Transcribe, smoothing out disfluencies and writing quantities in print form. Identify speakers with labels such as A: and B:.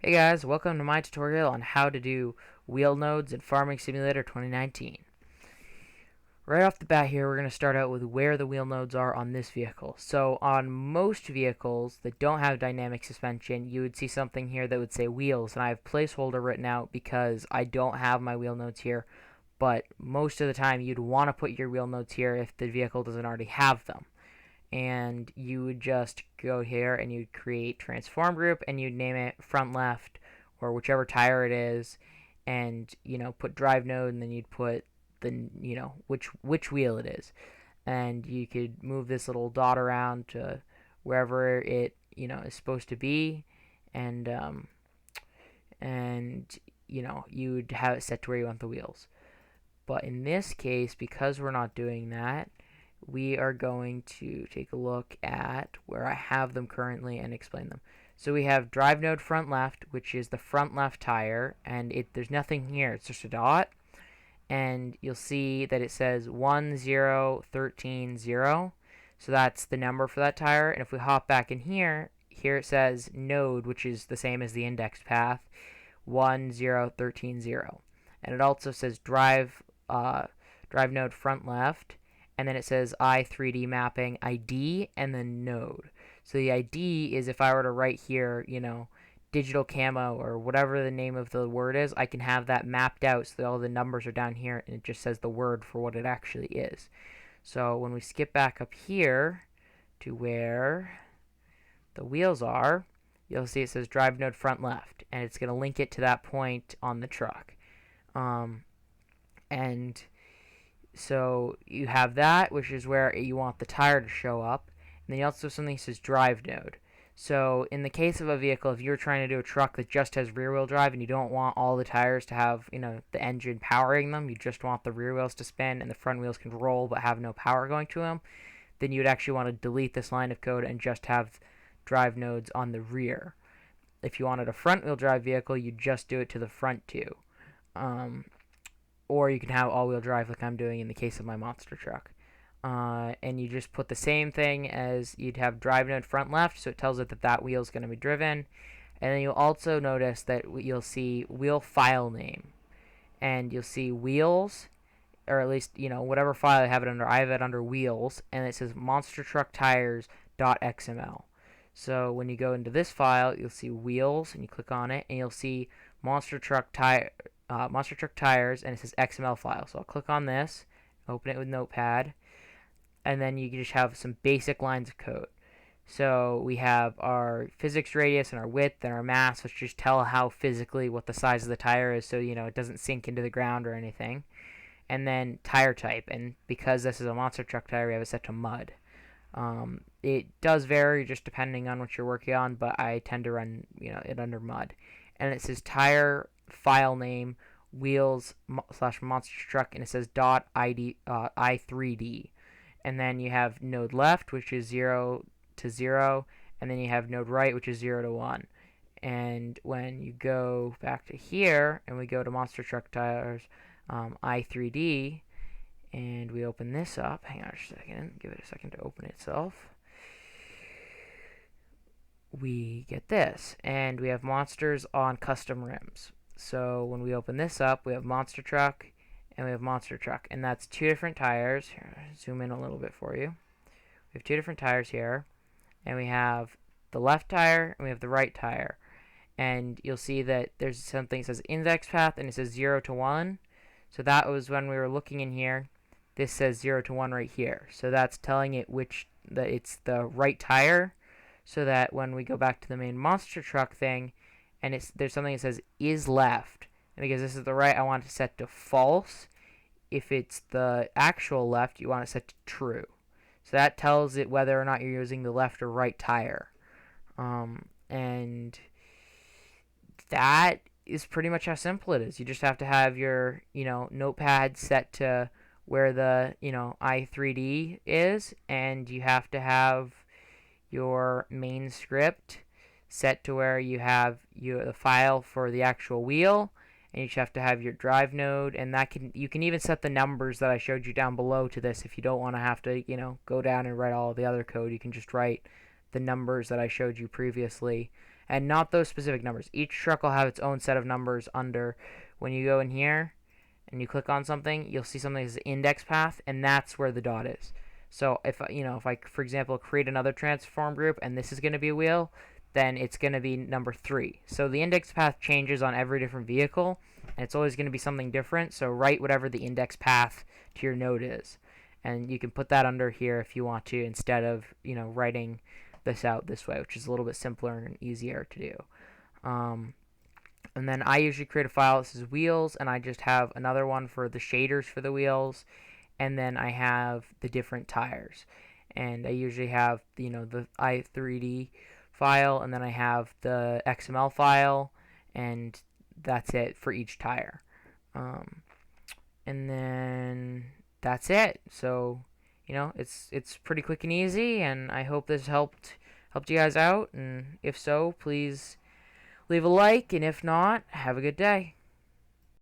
A: Hey guys, welcome to my tutorial on how to do wheel nodes in Farming Simulator 2019. Right off the bat here, we're going to start out with where the wheel nodes are on this vehicle. So on most vehicles that don't have dynamic suspension, you would see something here that would say wheels, and I have placeholder written out because I don't have my wheel nodes here, but most of the time you'd want to put your wheel nodes here if the vehicle doesn't already have them. And you would just go here and you'd create transform group and you'd name it front left or whichever tire it is, and put drive node, and then you'd put the which wheel it is, and you could move this little dot around to wherever it is supposed to be, and you would have it set to where you want the wheels. But in this case, because we're not doing that, we are going to take a look at where I have them currently and explain them. So we have drive node front left, which is the front left tire, and there's nothing here, it's just a dot, and you'll see that it says 10130, so that's the number for that tire. And if we hop back in here it says node, which is the same as the index path, 10130, and it also says drive node front left, and then it says I3D mapping ID and then node. So the ID is, if I were to write here, digital camo or whatever the name of the word is, I can have that mapped out so that all the numbers are down here and it just says the word for what it actually is. So when we skip back up here to where the wheels are, you'll see it says drive node front left, and it's going to link it to that point on the truck. And so you have that, which is where you want the tire to show up. And then you also have something that says drive node. So in the case of a vehicle, if you're trying to do a truck that just has rear wheel drive and you don't want all the tires to have, the engine powering them, you just want the rear wheels to spin and the front wheels can roll but have no power going to them, then you would actually want to delete this line of code and just have drive nodes on the rear. If you wanted a front wheel drive vehicle, you'd just do it to the front too. Or you can have all-wheel drive like I'm doing in the case of my monster truck. And you just put the same thing as you'd have drive node front left, so it tells it that that wheel is going to be driven. And then you'll also notice that you'll see wheel file name, and you'll see wheels, or at least whatever file I have it under. I have it under wheels, and it says monster truck tires.xml. So when you go into this file, you'll see wheels, and you click on it, and you'll see monster truck tires, and it says XML file. So I'll click on this, open it with Notepad, and then you can just have some basic lines of code. So we have our physics radius and our width and our mass, which just tell how physically what the size of the tire is, so it doesn't sink into the ground or anything. And then tire type, and because this is a monster truck tire, we have it set to mud. It does vary just depending on what you're working on, but I tend to run it under mud. And it says tire file name wheels / monster truck, and it says dot ID I3D. And then you have node left, which is 0 to 0, and then you have node right, which is 0 to 1. And when you go back to here and we go to monster truck tires I3D, and we open this up, hang on a second, give it a second to open itself, we get this, and we have monsters on custom rims. So when we open this up, we have monster truck and we have monster truck, and that's two different tires. Here, I'll zoom in a little bit for you. We have two different tires here, and we have the left tire and we have the right tire, and you'll see that there's something that says index path and it says 0 to 1. So that was when we were looking in here. This says 0 to 1 right here, so that's telling it that it's the right tire, so that when we go back to the main monster truck thing and there's something that says is left, and because this is the right, I want it set to false. If it's the actual left, you want it set to true. So that tells it whether or not you're using the left or right tire. And that is pretty much how simple it is. You just have to have your notepad set to where the I3D is, and you have to have your main script set to where you have the file for the actual wheel, and you just have to have your drive node, and you can even set the numbers that I showed you down below to this if you don't want to have to go down and write all the other code. You can just write the numbers that I showed you previously, and not those specific numbers. Each truck will have its own set of numbers under. When you go in here and you click on something, you'll see something as index path, and that's where the dot is. So if I, for example, create another transform group, and this is going to be a wheel, then it's going to be number 3. So the index path changes on every different vehicle, and it's always going to be something different. So write whatever the index path to your node is, and you can put that under here if you want to, instead of writing this out this way, which is a little bit simpler and easier to do. And then I usually create a file. This is wheels, and I just have another one for the shaders for the wheels, and then I have the different tires, and I usually have the i3D file, and then I have the XML file, and that's it for each tire. And then that's it. So it's pretty quick and easy, and I hope this helped you guys out, and if so, please leave a like, and if not, have a good day.